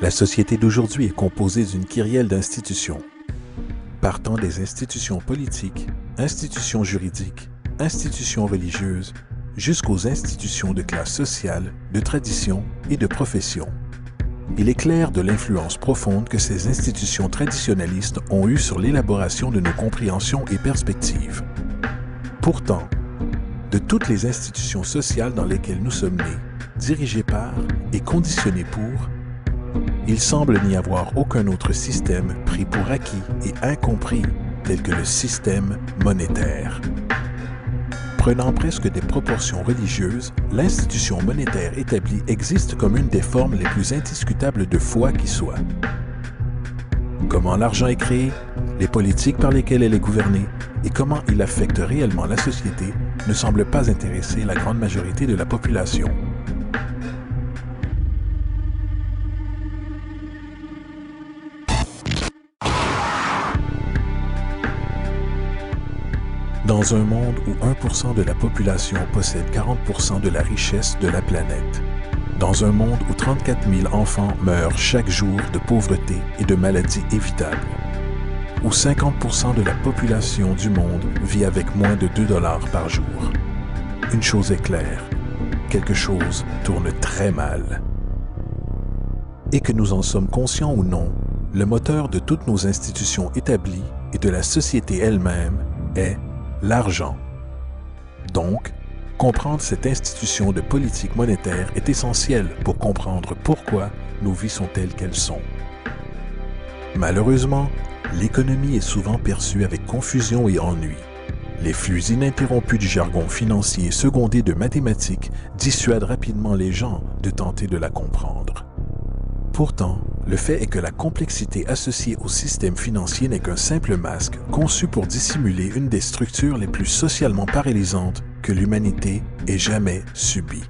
La société d'aujourd'hui est composée d'une kyrielle d'institutions, partant des institutions politiques, institutions juridiques, institutions religieuses, jusqu'aux institutions de classe sociale, de tradition et de profession. Il est clair de l'influence profonde que ces institutions traditionnalistes ont eue sur l'élaboration de nos compréhensions et perspectives. Pourtant, de toutes les institutions sociales dans lesquelles nous sommes nés, dirigées par et conditionnées pour, il semble n'y avoir aucun autre système pris pour acquis et incompris tel que le système monétaire. Prenant presque des proportions religieuses, l'institution monétaire établie existe comme une des formes les plus indiscutables de foi qui soit. Comment l'argent est créé, les politiques par lesquelles elle est gouvernée et comment il affecte réellement la société ne semblent pas intéresser la grande majorité de la population. Dans un monde où 1% de la population possède 40% de la richesse de la planète, dans un monde où 34 000 enfants meurent chaque jour de pauvreté et de maladies évitables, où 50% de la population du monde vit avec moins de 2 $ par jour, une chose est claire, quelque chose tourne très mal. Et que nous en sommes conscients ou non, le moteur de toutes nos institutions établies et de la société elle-même est l'argent. Donc, comprendre cette institution de politique monétaire est essentiel pour comprendre pourquoi nos vies sont telles qu'elles sont. Malheureusement, l'économie est souvent perçue avec confusion et ennui. Les flux ininterrompus du jargon financier secondé de mathématiques dissuadent rapidement les gens de tenter de la comprendre. Pourtant, le fait est que la complexité associée au système financier n'est qu'un simple masque conçu pour dissimuler une des structures les plus socialement paralysantes que l'humanité ait jamais subies.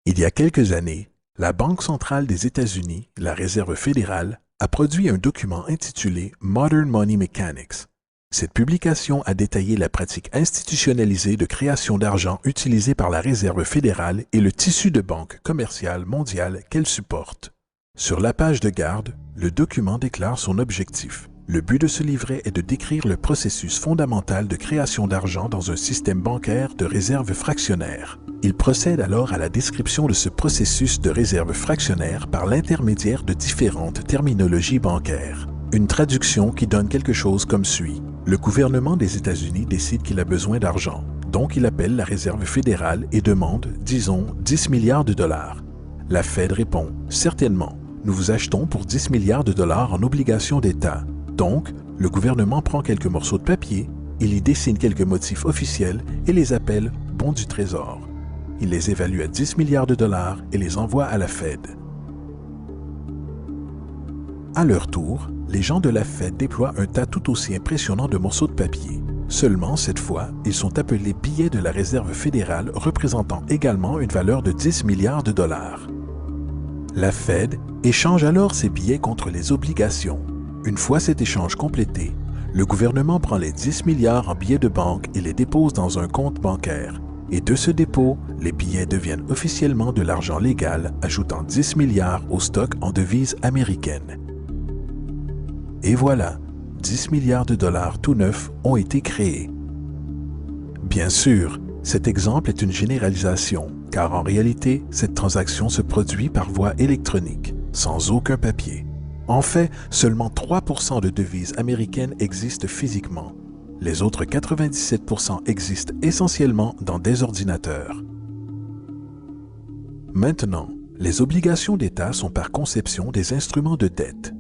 Il y a quelques années, la Banque centrale des États-Unis, la Réserve fédérale, a produit un document intitulé Modern Money Mechanics. Cette publication a détaillé la pratique institutionnalisée de création d'argent utilisée par la Réserve fédérale et le tissu de banque commerciale mondiale qu'elle supporte. Sur la page de garde, le document déclare son objectif. Le but de ce livret est de décrire le processus fondamental de création d'argent dans un système bancaire de réserve fractionnaire. Il procède alors à la description de ce processus de réserve fractionnaire par l'intermédiaire de différentes terminologies bancaires. Une traduction qui donne quelque chose comme suit. Le gouvernement des États-Unis décide qu'il a besoin d'argent, donc il appelle la Réserve fédérale et demande, disons, 10 milliards de dollars. La Fed répond, certainement, nous vous achetons pour 10 milliards de dollars en obligations d'État. Donc, le gouvernement prend quelques morceaux de papier, il y dessine quelques motifs officiels et les appelle bons du Trésor. Il les évalue à 10 milliards de dollars et les envoie à la Fed. À leur tour, les gens de la Fed déploient un tas tout aussi impressionnant de morceaux de papier. Seulement, cette fois, ils sont appelés billets de la Réserve fédérale représentant également une valeur de 10 milliards de dollars. La Fed échange alors ces billets contre les obligations. Une fois cet échange complété, le gouvernement prend les 10 milliards en billets de banque et les dépose dans un compte bancaire. Et de ce dépôt, les billets deviennent officiellement de l'argent légal, ajoutant 10 milliards au stock en devises américaines. Et voilà, 10 milliards de dollars tout neufs ont été créés. Bien sûr, cet exemple est une généralisation, car en réalité, cette transaction se produit par voie électronique, sans aucun papier. En fait, seulement 3% de devises américaines existent physiquement. Les autres 97% existent essentiellement dans des ordinateurs. Maintenant, les obligations d'État sont par conception des instruments de dette.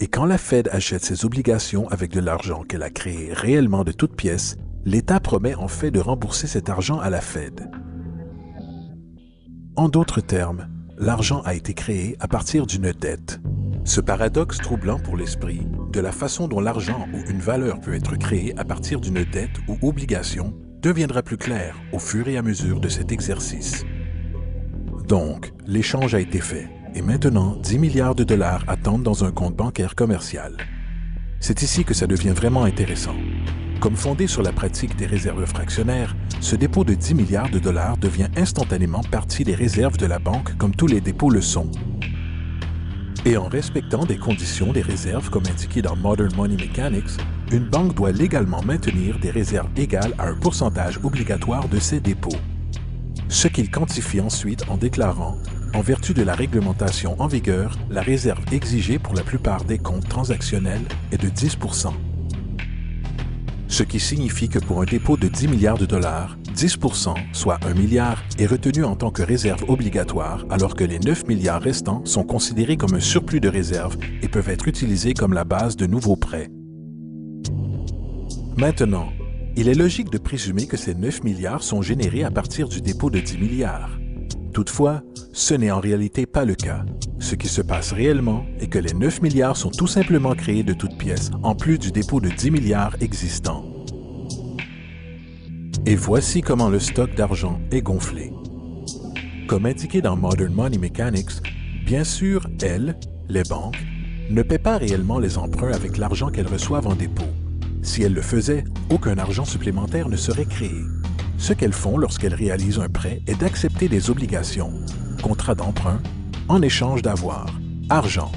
Et quand la Fed achète ses obligations avec de l'argent qu'elle a créé réellement de toutes pièces, l'État promet en fait de rembourser cet argent à la Fed. En d'autres termes, l'argent a été créé à partir d'une dette. Ce paradoxe troublant pour l'esprit, de la façon dont l'argent ou une valeur peut être créée à partir d'une dette ou obligation, deviendra plus clair au fur et à mesure de cet exercice. Donc, l'échange a été fait et maintenant 10 milliards de dollars attendent dans un compte bancaire commercial. C'est ici que ça devient vraiment intéressant. Comme fondé sur la pratique des réserves fractionnaires, ce dépôt de 10 milliards de dollars devient instantanément partie des réserves de la banque comme tous les dépôts le sont. Et en respectant des conditions des réserves comme indiqué dans Modern Money Mechanics, une banque doit légalement maintenir des réserves égales à un pourcentage obligatoire de ses dépôts. Ce qu'il quantifie ensuite en déclarant, en vertu de la réglementation en vigueur, la réserve exigée pour la plupart des comptes transactionnels est de 10 %. Ce qui signifie que pour un dépôt de 10 milliards de dollars, 10 %, soit 1 milliard, est retenu en tant que réserve obligatoire, alors que les 9 milliards restants sont considérés comme un surplus de réserve et peuvent être utilisés comme la base de nouveaux prêts. Maintenant, il est logique de présumer que ces 9 milliards sont générés à partir du dépôt de 10 milliards. Toutefois, ce n'est en réalité pas le cas. Ce qui se passe réellement est que les 9 milliards sont tout simplement créés de toutes pièces, en plus du dépôt de 10 milliards existant. Et voici comment le stock d'argent est gonflé. Comme indiqué dans Modern Money Mechanics, bien sûr, elles, les banques, ne paient pas réellement les emprunts avec l'argent qu'elles reçoivent en dépôt. Si elles le faisaient, aucun argent supplémentaire ne serait créé. Ce qu'elles font lorsqu'elles réalisent un prêt est d'accepter des obligations, contrats d'emprunt, en échange d'avoir, argent,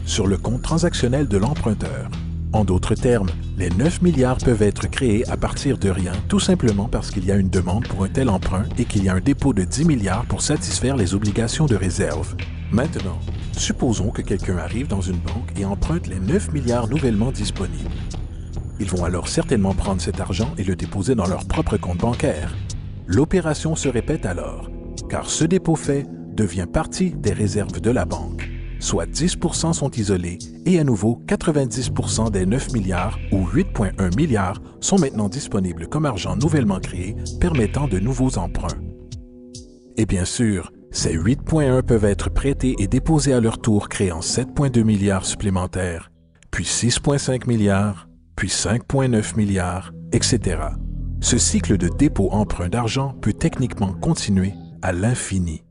sur le compte transactionnel de l'emprunteur. En d'autres termes, les 9 milliards peuvent être créés à partir de rien tout simplement parce qu'il y a une demande pour un tel emprunt et qu'il y a un dépôt de 10 milliards pour satisfaire les obligations de réserve. Maintenant, supposons que quelqu'un arrive dans une banque et emprunte les 9 milliards nouvellement disponibles. Ils vont alors certainement prendre cet argent et le déposer dans leur propre compte bancaire. L'opération se répète alors, car ce dépôt fait devient partie des réserves de la banque. Soit 10 % sont isolés et à nouveau 90 % des 9 milliards ou 8,1 milliards sont maintenant disponibles comme argent nouvellement créé permettant de nouveaux emprunts. Et bien sûr, ces 8,1 peuvent être prêtés et déposés à leur tour créant 7,2 milliards supplémentaires, puis 6,5 milliards, puis 5,9 milliards, etc. Ce cycle de dépôt-emprunt d'argent peut techniquement continuer à l'infini.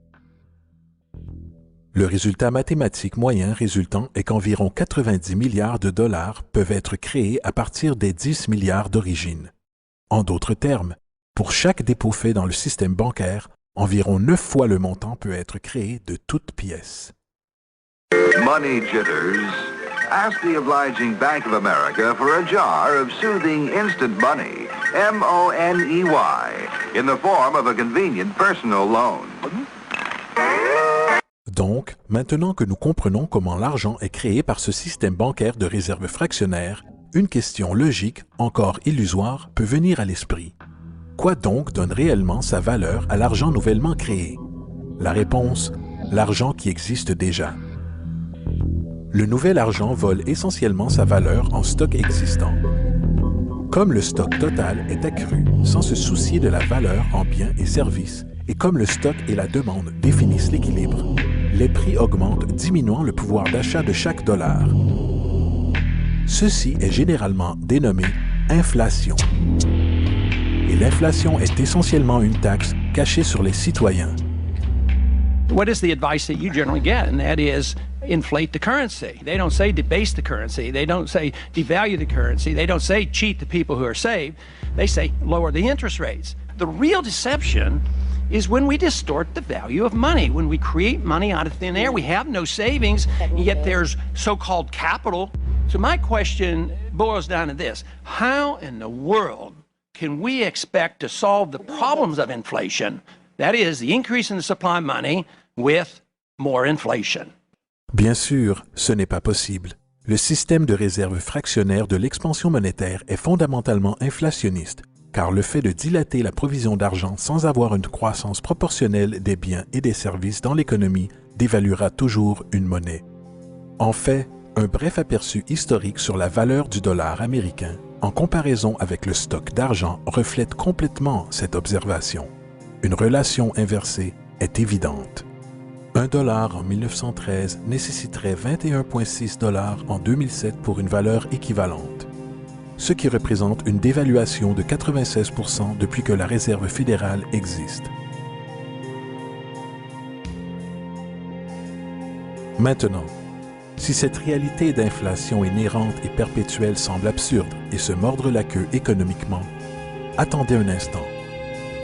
Le résultat mathématique moyen résultant est qu'environ 90 milliards de dollars peuvent être créés à partir des 10 milliards d'origine. En d'autres termes, pour chaque dépôt fait dans le système bancaire, environ 9 fois le montant peut être créé de toutes pièces. Money jitters. Ask the obliging Bank of America for a jar of soothing instant money, M-O-N-E-Y, in the form of a convenient personal loan. Donc, maintenant que nous comprenons comment l'argent est créé par ce système bancaire de réserve fractionnaire, une question logique, encore illusoire, peut venir à l'esprit. Quoi donc donne réellement sa valeur à l'argent nouvellement créé? La réponse, l'argent qui existe déjà. Le nouvel argent vole essentiellement sa valeur en stock existant. Comme le stock total est accru sans se soucier de la valeur en biens et services, et comme le stock et la demande définissent l'équilibre, les prix augmentent diminuant le pouvoir d'achat de chaque dollar. Ceci est généralement dénommé inflation. Et l'inflation est essentiellement une taxe cachée sur les citoyens. What is the advice that you generally get? And that is inflate the currency. They don't say debase the currency. They don't say devalue the currency. They don't say cheat the people who are saved. They say lower the interest rates. The real deception is when we distort the value of money, when we create money out of thin air. We have no savings, yet there's so-called capital. So my question boils down to this. How in the world can we expect to solve the problems of inflation, that is, the increase in the supply of money, with more inflation? Bien sûr, ce n'est pas possible. Le système de réserve fractionnaire de l'expansion monétaire est fondamentalement inflationniste, car le fait de dilater la provision d'argent sans avoir une croissance proportionnelle des biens et des services dans l'économie dévaluera toujours une monnaie. En fait, un bref aperçu historique sur la valeur du dollar américain en comparaison avec le stock d'argent reflète complètement cette observation. Une relation inversée est évidente. $1 en 1913 nécessiterait 21,6 $ en 2007 pour une valeur équivalente. ce qui représente une dévaluation de 96% depuis que la Réserve fédérale existe. Maintenant, si cette réalité d'inflation inhérente et perpétuelle semble absurde et se mordre la queue économiquement, attendez un instant,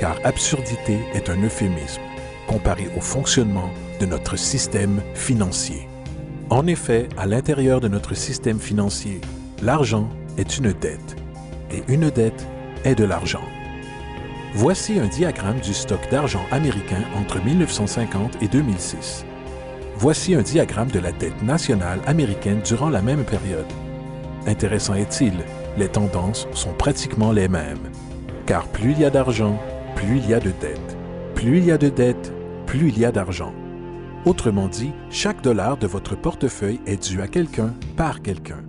car absurdité est un euphémisme comparé au fonctionnement de notre système financier. En effet, à l'intérieur de notre système financier, l'argent est une dette, et une dette est de l'argent. Voici un diagramme du stock d'argent américain entre 1950 et 2006. Voici un diagramme de la dette nationale américaine durant la même période. Intéressant est-il, les tendances sont pratiquement les mêmes. Car plus il y a d'argent, plus il y a de dettes. Plus il y a de dettes, plus il y a d'argent. Autrement dit, chaque dollar de votre portefeuille est dû à quelqu'un par quelqu'un.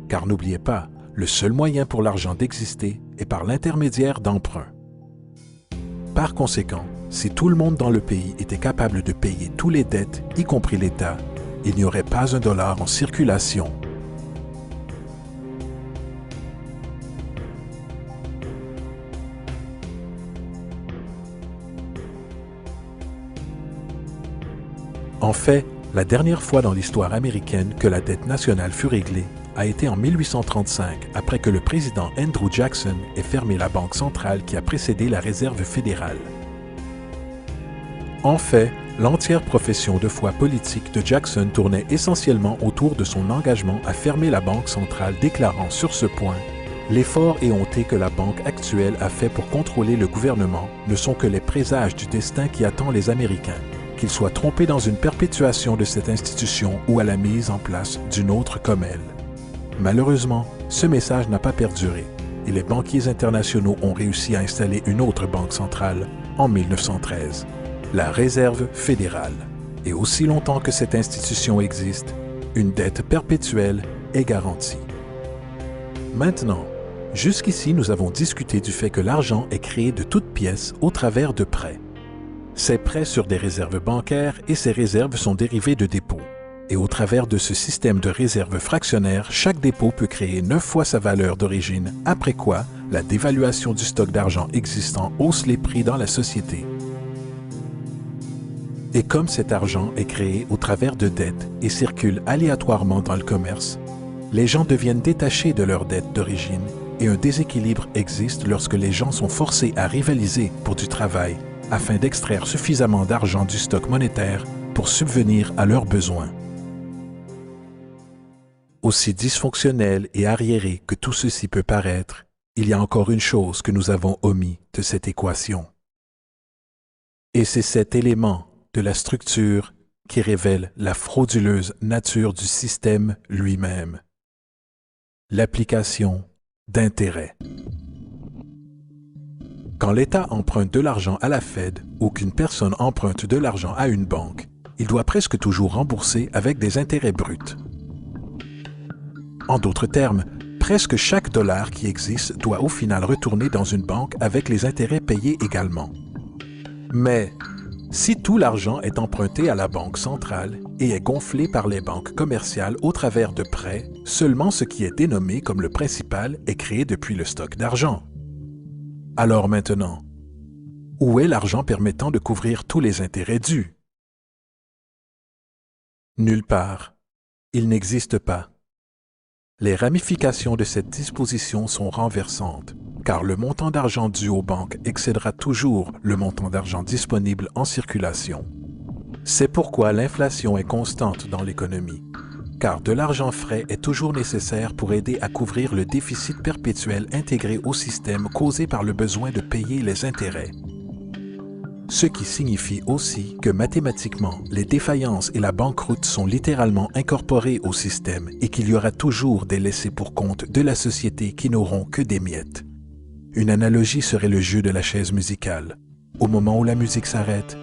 Car n'oubliez pas, le seul moyen pour l'argent d'exister est par l'intermédiaire d'emprunts. Par conséquent, si tout le monde dans le pays était capable de payer toutes les dettes, y compris l'État, il n'y aurait pas un dollar en circulation. En fait, la dernière fois dans l'histoire américaine que la dette nationale fut réglée a été en 1835, après que le président Andrew Jackson ait fermé la banque centrale qui a précédé la Réserve fédérale. En fait, l'entière profession de foi politique de Jackson tournait essentiellement autour de son engagement à fermer la banque centrale, déclarant sur ce point « L'effort éhonté que la banque actuelle a fait pour contrôler le gouvernement ne sont que les présages du destin qui attend les Américains, qu'ils soient trompés dans une perpétuation de cette institution ou à la mise en place d'une autre comme elle. » Malheureusement, ce message n'a pas perduré et les banquiers internationaux ont réussi à installer une autre banque centrale en 1913. La Réserve fédérale. Et aussi longtemps que cette institution existe, une dette perpétuelle est garantie. Maintenant, jusqu'ici nous avons discuté du fait que l'argent est créé de toutes pièces au travers de prêts. Ces prêts sur des réserves bancaires et ces réserves sont dérivées de dépôts. Et au travers de ce système de réserves fractionnaires, chaque dépôt peut créer 9 fois sa valeur d'origine, après quoi la dévaluation du stock d'argent existant hausse les prix dans la société. Et comme cet argent est créé au travers de dettes et circule aléatoirement dans le commerce, les gens deviennent détachés de leurs dettes d'origine et un déséquilibre existe lorsque les gens sont forcés à rivaliser pour du travail afin d'extraire suffisamment d'argent du stock monétaire pour subvenir à leurs besoins. Aussi dysfonctionnel et arriéré que tout ceci peut paraître, il y a encore une chose que nous avons omis de cette équation. Et c'est cet élément de la structure qui révèle la frauduleuse nature du système lui-même. L'application d'intérêts. Quand l'État emprunte de l'argent à la Fed ou qu'une personne emprunte de l'argent à une banque, il doit presque toujours rembourser avec des intérêts bruts. En d'autres termes, presque chaque dollar qui existe doit au final retourner dans une banque avec les intérêts payés également. Mais si tout l'argent est emprunté à la banque centrale et est gonflé par les banques commerciales au travers de prêts, seulement ce qui est dénommé comme le principal est créé depuis le stock d'argent. Alors maintenant, où est l'argent permettant de couvrir tous les intérêts dus? Nulle part. Il n'existe pas. Les ramifications de cette disposition sont renversantes, car le montant d'argent dû aux banques excédera toujours le montant d'argent disponible en circulation. C'est pourquoi l'inflation est constante dans l'économie, car de l'argent frais est toujours nécessaire pour aider à couvrir le déficit perpétuel intégré au système causé par le besoin de payer les intérêts. Ce qui signifie aussi que mathématiquement, les défaillances et la banqueroute sont littéralement incorporées au système et qu'il y aura toujours des laissés pour compte de la société qui n'auront que des miettes. Une analogie serait le jeu de la chaise musicale. Au moment où la musique s'arrête,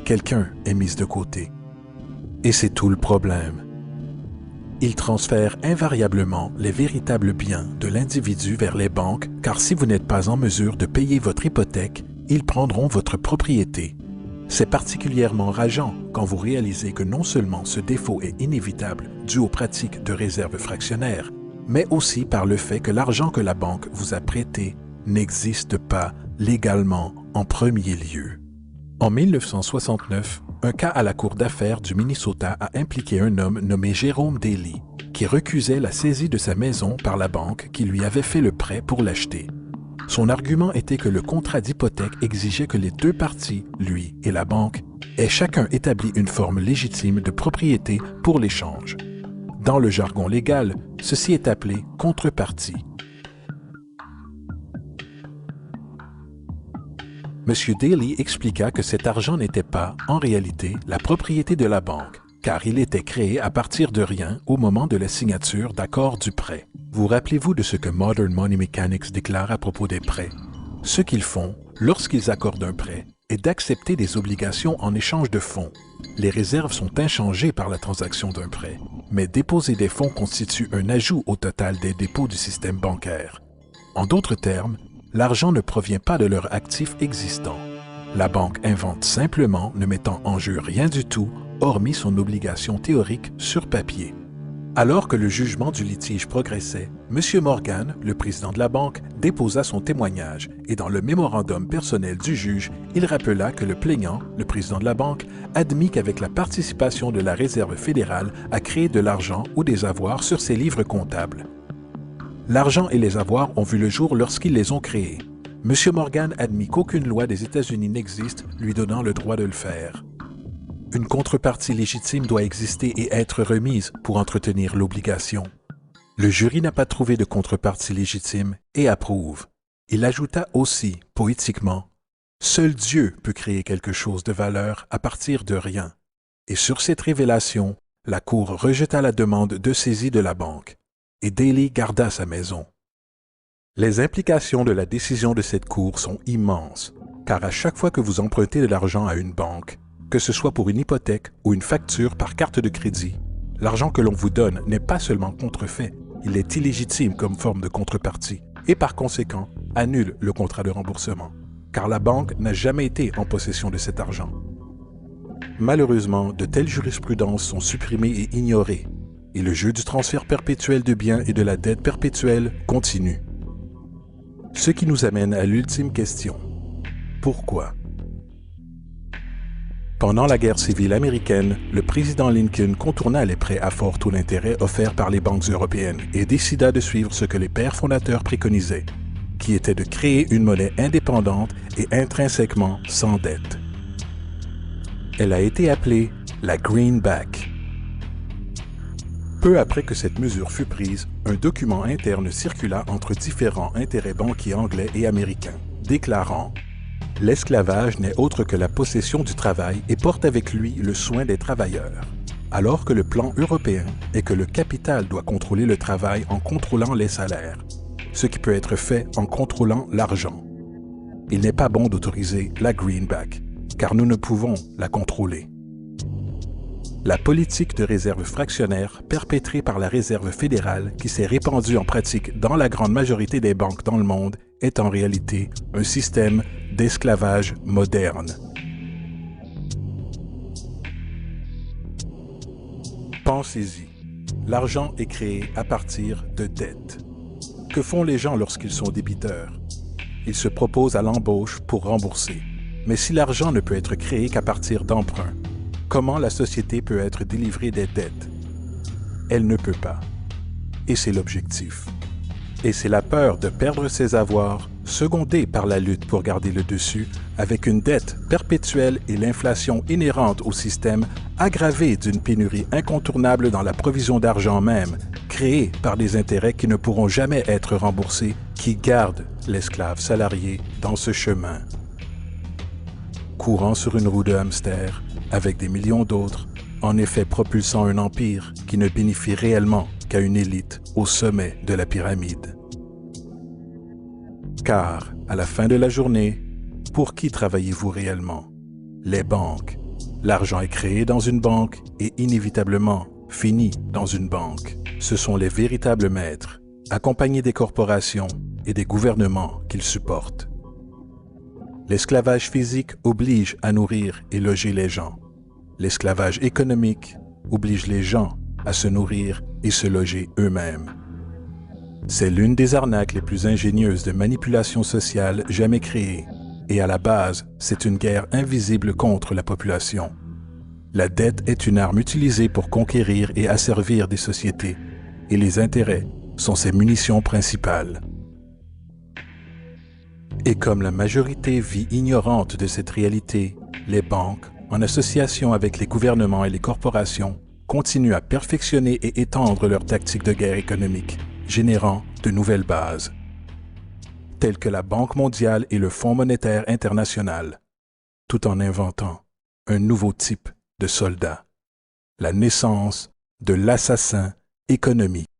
quelqu'un est mis de côté. Et c'est tout le problème. Il transfère invariablement les véritables biens de l'individu vers les banques, car si vous n'êtes pas en mesure de payer votre hypothèque, ils prendront votre propriété. C'est particulièrement rageant quand vous réalisez que non seulement ce défaut est inévitable dû aux pratiques de réserve fractionnaire, mais aussi par le fait que l'argent que la banque vous a prêté n'existe pas légalement en premier lieu. En 1969, un cas à la Cour d'affaires du Minnesota a impliqué un homme nommé Jérôme Daly, qui recusait la saisie de sa maison par la banque qui lui avait fait le prêt pour l'acheter. Son argument était que le contrat d'hypothèque exigeait que les deux parties, lui et la banque, aient chacun établi une forme légitime de propriété pour l'échange. Dans le jargon légal, ceci est appelé contrepartie. M. Daly expliqua que cet argent n'était pas, en réalité, la propriété de la banque, car il était créé à partir de rien au moment de la signature d'accord du prêt. Vous rappelez-vous de ce que Modern Money Mechanics déclare à propos des prêts? Ce qu'ils font, lorsqu'ils accordent un prêt, est d'accepter des obligations en échange de fonds. Les réserves sont inchangées par la transaction d'un prêt, mais déposer des fonds constitue un ajout au total des dépôts du système bancaire. En d'autres termes, l'argent ne provient pas de leur actif existant. La banque invente simplement, ne mettant en jeu rien du tout, hormis son obligation théorique sur papier. Alors que le jugement du litige progressait, M. Morgan, le président de la banque, déposa son témoignage et dans le mémorandum personnel du juge, il rappela que le plaignant, le président de la banque, admit qu'avec la participation de la Réserve fédérale a créé de l'argent ou des avoirs sur ses livres comptables. L'argent et les avoirs ont vu le jour lorsqu'ils les ont créés. M. Morgan admit qu'aucune loi des États-Unis n'existe lui donnant le droit de le faire. Une contrepartie légitime doit exister et être remise pour entretenir l'obligation. Le jury n'a pas trouvé de contrepartie légitime et approuve. Il ajouta aussi, poétiquement, « Seul Dieu peut créer quelque chose de valeur à partir de rien. » Et sur cette révélation, la Cour rejeta la demande de saisie de la banque et Daly garda sa maison. Les implications de la décision de cette Cour sont immenses, car à chaque fois que vous empruntez de l'argent à une banque, que ce soit pour une hypothèque ou une facture par carte de crédit, l'argent que l'on vous donne n'est pas seulement contrefait, il est illégitime comme forme de contrepartie et par conséquent annule le contrat de remboursement, car la banque n'a jamais été en possession de cet argent. Malheureusement, de telles jurisprudences sont supprimées et ignorées, et le jeu du transfert perpétuel de biens et de la dette perpétuelle continue. Ce qui nous amène à l'ultime question. Pourquoi? Pendant la guerre civile américaine, le président Lincoln contourna les prêts à fort taux d'intérêt offerts par les banques européennes et décida de suivre ce que les pères fondateurs préconisaient, qui était de créer une monnaie indépendante et intrinsèquement sans dette. Elle a été appelée la Greenback. Peu après que cette mesure fut prise, un document interne circula entre différents intérêts banquiers anglais et américains, déclarant « L'esclavage n'est autre que la possession du travail et porte avec lui le soin des travailleurs, alors que le plan européen est que le capital doit contrôler le travail en contrôlant les salaires, ce qui peut être fait en contrôlant l'argent. Il n'est pas bon d'autoriser la greenback, car nous ne pouvons la contrôler. » La politique de réserve fractionnaire perpétrée par la Réserve fédérale qui s'est répandue en pratique dans la grande majorité des banques dans le monde est en réalité un système d'esclavage moderne. Pensez-y. L'argent est créé à partir de dettes. Que font les gens lorsqu'ils sont débiteurs? Ils se proposent à l'embauche pour rembourser. Mais si l'argent ne peut être créé qu'à partir d'emprunts, comment la société peut être délivrée des dettes? Elle ne peut pas. Et c'est l'objectif. Et c'est la peur de perdre ses avoirs, secondée par la lutte pour garder le dessus, avec une dette perpétuelle et l'inflation inhérente au système, aggravée d'une pénurie incontournable dans la provision d'argent même, créée par des intérêts qui ne pourront jamais être remboursés, qui garde l'esclave salarié dans ce chemin. Courant sur une roue de hamster, avec des millions d'autres, en effet propulsant un empire qui ne bénéficie réellement qu'à une élite au sommet de la pyramide. Car, à la fin de la journée, pour qui travaillez-vous réellement? Les banques. L'argent est créé dans une banque et inévitablement finit dans une banque. Ce sont les véritables maîtres, accompagnés des corporations et des gouvernements qu'ils supportent. L'esclavage physique oblige à nourrir et loger les gens. L'esclavage économique oblige les gens à se nourrir et se loger eux-mêmes. C'est l'une des arnaques les plus ingénieuses de manipulation sociale jamais créées. Et à la base, c'est une guerre invisible contre la population. La dette est une arme utilisée pour conquérir et asservir des sociétés, et les intérêts sont ses munitions principales. Et comme la majorité vit ignorante de cette réalité, les banques, en association avec les gouvernements et les corporations, continuent à perfectionner et étendre leurs tactiques de guerre économique, générant de nouvelles bases, telles que la Banque mondiale et le Fonds monétaire international, tout en inventant un nouveau type de soldat, la naissance de l'assassin économique.